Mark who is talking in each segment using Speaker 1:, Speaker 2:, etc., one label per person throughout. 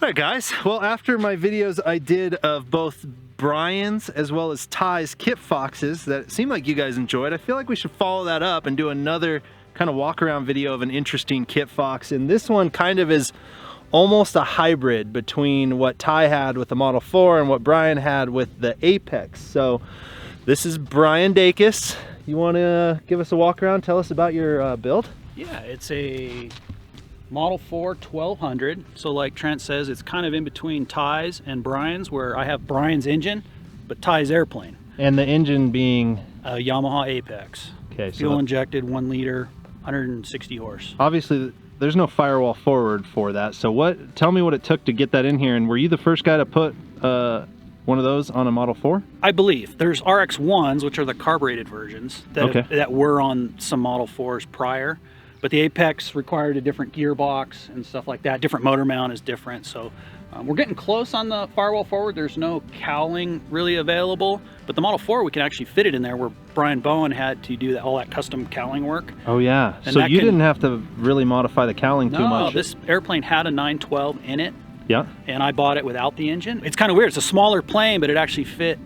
Speaker 1: Alright guys, well after my videos I did of both Brian's as well as Ty's Kitfoxes that it seemed like you guys enjoyed, I feel like we should follow that up and do another kind of walk around video of an interesting Kitfox. And this one kind of is almost a hybrid between what Ty had with the Model 4 and what Brian had with the Apex. So this is Brian Dacus. You want to give us a walk around, tell us about your build?
Speaker 2: Yeah, it's a Model 4 1200, so like Trent says, it's kind of in between Ty's and Brian's, where I have Brian's engine, but Ty's airplane.
Speaker 1: And the engine being?
Speaker 2: A Yamaha Apex.
Speaker 1: Okay, so
Speaker 2: fuel injected, 1 liter, 160 horse.
Speaker 1: Obviously, there's no firewall forward for that, so tell me what it took to get that in here, and were you the first guy to put one of those on a Model 4?
Speaker 2: I believe. There's RX-1s, which are the carbureted versions, that were on some Model 4s prior. But the Apex required a different gearbox and stuff like that. Different motor mount is different. So we're getting close on the firewall forward. There's no cowling really available. But the Model 4, we can actually fit it in there, where Brian Bowen had to do all that custom cowling work.
Speaker 1: Oh yeah, and so you didn't have to really modify the cowling too much? No,
Speaker 2: this airplane had a 912 in it.
Speaker 1: Yeah.
Speaker 2: And I bought it without the engine. It's kind of weird. It's a smaller plane, but it actually fit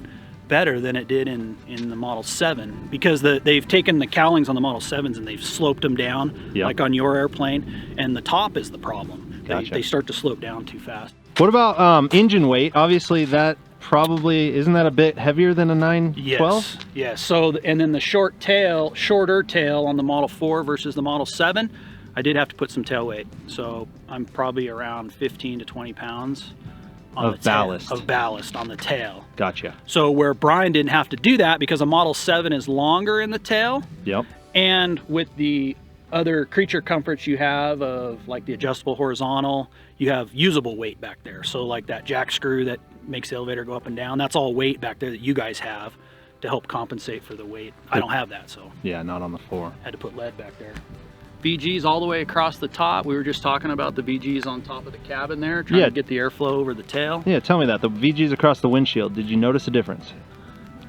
Speaker 2: better than it did in the Model 7, because they've taken the cowlings on the Model 7s and they've sloped them down, like on your airplane, and the top is the problem.
Speaker 1: Gotcha.
Speaker 2: They start to slope down too fast.
Speaker 1: What about engine weight? Obviously that probably, isn't that a bit heavier than a 912?
Speaker 2: Yes. So, and then the shorter tail on the Model 4 versus the Model 7, I did have to put some tail weight. So I'm probably around 15 to 20 pounds of ballast on the tail.
Speaker 1: Gotcha.
Speaker 2: So where Brian didn't have to do that, because a Model 7 is longer in the tail.
Speaker 1: Yep. And
Speaker 2: with the other creature comforts you have of like the adjustable horizontal, you have usable weight back there. So like that jack screw that makes the elevator go up and down, that's all weight back there that you guys have to help compensate for the weight. I don't have that, so.
Speaker 1: Yeah, not on the 4.
Speaker 2: Had to put lead back there. VGs all the way across the top. We were just talking about the VGs on top of the cabin there, trying to get the airflow over the tail.
Speaker 1: Yeah, tell me that. The VGs across the windshield, did you notice a difference?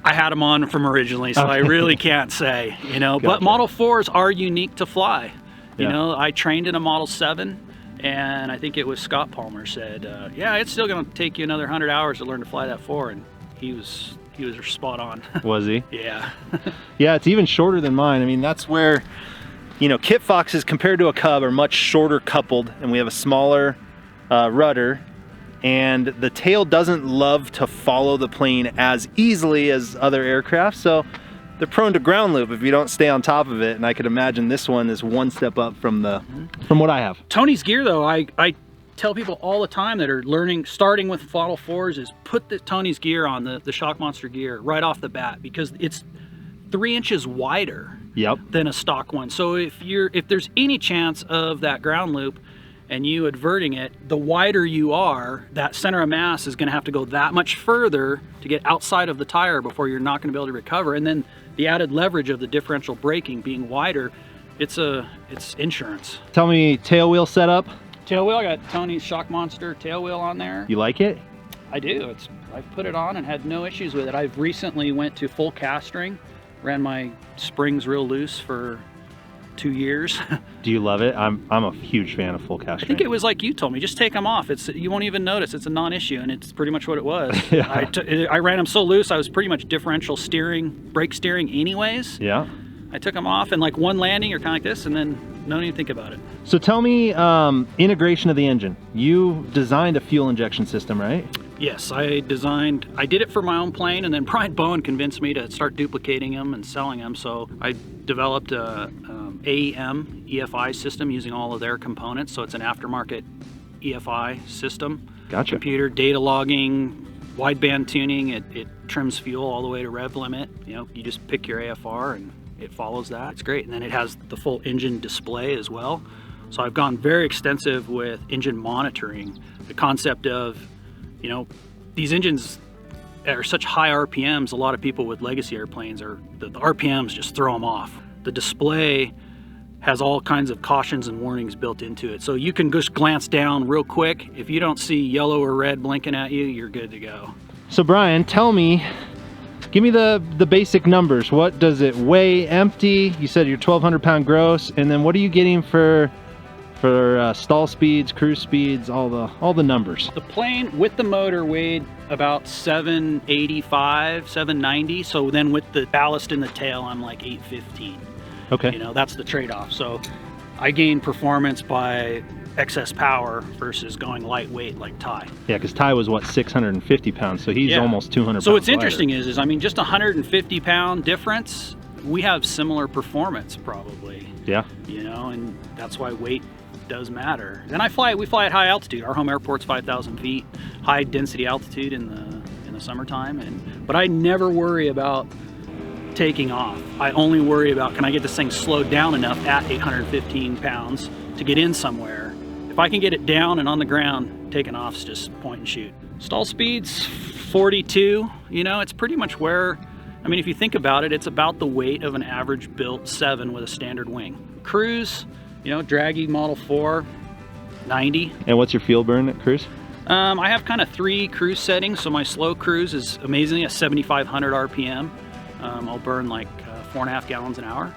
Speaker 2: I had them on from originally, so I really can't say, you know. Gotcha. But Model 4s are unique to fly. You know, I trained in a Model 7, and I think it was Scott Palmer said, yeah, it's still going to take you another 100 hours to learn to fly that 4, and he was spot on. Was he? Yeah.
Speaker 1: Yeah, it's even shorter than mine. I mean, that's where, you know, Kitfoxes compared to a Cub are much shorter coupled, and we have a smaller rudder, and the tail doesn't love to follow the plane as easily as other aircraft, so they're prone to ground loop if you don't stay on top of it. And I could imagine this one is one step up from what I have.
Speaker 2: Tony's gear though, I tell people all the time that are starting with Model 4s, is put the Tony's gear on, the Shock Monster gear right off the bat, because it's 3 inches wider than a stock one. So if there's any chance of that ground loop and you adverting it, the wider you are, that center of mass is going to have to go that much further to get outside of the tire before you're not going to be able to recover. And then the added leverage of the differential braking being wider, it's insurance.
Speaker 1: Tell me, tail wheel setup.
Speaker 2: Tail wheel, I got Tony's Shock Monster tail wheel on there.
Speaker 1: You like it?
Speaker 2: I do. I've put it on and had no issues with it. I've recently went to full castering. Ran my springs real loose for 2 years.
Speaker 1: Do you love it? I'm a huge fan of full castering.
Speaker 2: I think it was like you told me, just take them off. You won't even notice. It's a non-issue, and it's pretty much what it was. I ran them so loose, I was pretty much differential steering, brake steering anyways. Yeah. I took them off, and like one landing, you're kind of like this, and then don't even think about it.
Speaker 1: So tell me, integration of the engine. You designed a fuel injection system, right?
Speaker 2: Yes, I did it for my own plane, and then Brian Bowen convinced me to start duplicating them and selling them. So I developed a AEM EFI system using all of their components. So it's an aftermarket EFI system.
Speaker 1: Gotcha.
Speaker 2: Computer, data logging, wideband tuning. It trims fuel all the way to rev limit. You know, you just pick your AFR and it follows that. It's great. And then it has the full engine display as well. So I've gone very extensive with engine monitoring. The concept of, you know, these engines, are such high RPMs, a lot of people with legacy airplanes are, the RPMs just throw them off. The display has all kinds of cautions and warnings built into it. So you can just glance down real quick. If you don't see yellow or red blinking at you, you're good to go.
Speaker 1: So Brian, tell me, give me the basic numbers. What does it weigh empty? You said you're 1,200 pound gross, and then what are you getting for stall speeds, cruise speeds, all the numbers?
Speaker 2: The plane with the motor weighed about 785, 790. So then with the ballast in the tail, I'm like 815.
Speaker 1: Okay.
Speaker 2: You know, that's the trade-off. So I gain performance by excess power versus going lightweight like Ty.
Speaker 1: Yeah, because Ty was what, 650 pounds, so he's almost 200 pounds.
Speaker 2: So what's
Speaker 1: lighter.
Speaker 2: interesting is I mean, just 150 pound difference, we have similar performance probably. Yeah. You know, and that's why weight does matter. And we fly at high altitude. Our home airport's 5,000 feet, high density altitude in the summertime, but I never worry about taking off. I only worry about, can I get this thing slowed down enough at 815 pounds to get in somewhere? If I can get it down and on the ground, taking off is just point and shoot. Stall speeds 42, you know, it's pretty much where, I mean, if you think about it, it's about the weight of an average built 7 with a standard wing. Cruise, you know, draggy Model 4, 90.
Speaker 1: And what's your fuel burn at cruise?
Speaker 2: I have kind of 3 cruise settings. So my slow cruise is amazingly a 7,500 RPM. I'll burn like 4.5 gallons an hour.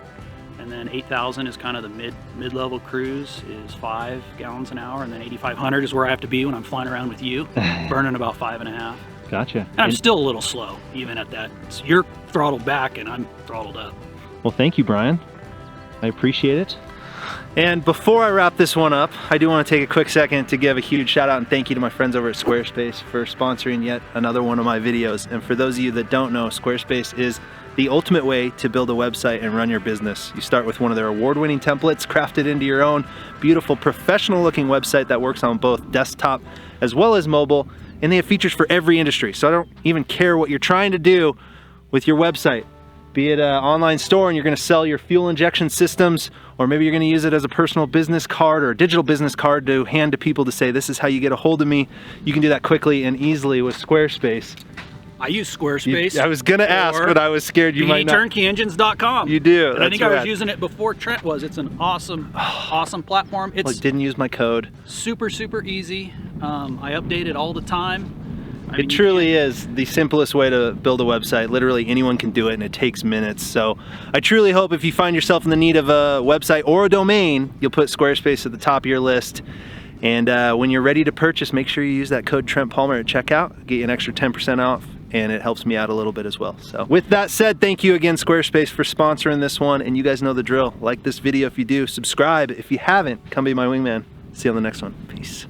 Speaker 2: And then 8,000 is kind of the mid-level cruise is 5 gallons an hour. And then 8,500 is where I have to be when I'm flying around with you, burning about 5.5.
Speaker 1: Gotcha.
Speaker 2: And I'm still a little slow, even at that. So you're throttled back and I'm throttled up.
Speaker 1: Well, thank you, Brian. I appreciate it. And before I wrap this one up, I do want to take a quick second to give a huge shout out and thank you to my friends over at Squarespace for sponsoring yet another one of my videos. And for those of you that don't know, Squarespace is the ultimate way to build a website and run your business. You start with one of their award-winning templates, crafted into your own beautiful professional-looking website that works on both desktop as well as mobile, and they have features for every industry. So I don't even care what you're trying to do with your website. Be it an online store and you're going to sell your fuel injection systems, or maybe you're going to use it as a personal business card or a digital business card to hand to people to say, this is how you get a hold of me. You can do that quickly and easily with Squarespace.
Speaker 2: I use Squarespace.
Speaker 1: I was going to ask, but I was scared you might not.
Speaker 2: TurnKeyEngines.com.
Speaker 1: You do.
Speaker 2: I think I was using it before Trent was. It's an awesome, awesome platform. It's
Speaker 1: didn't use my code.
Speaker 2: Super, super easy. I update it all the time.
Speaker 1: It truly is the simplest way to build a website. Literally anyone can do it and it takes minutes. So I truly hope if you find yourself in the need of a website or a domain, you'll put Squarespace at the top of your list. And when you're ready to purchase, make sure you use that code Trent Palmer at checkout. Get you an extra 10% off, and it helps me out a little bit as well. So with that said, thank you again, Squarespace, for sponsoring this one. And you guys know the drill. Like this video if you do. Subscribe if you haven't. Come be my wingman. See you on the next one. Peace.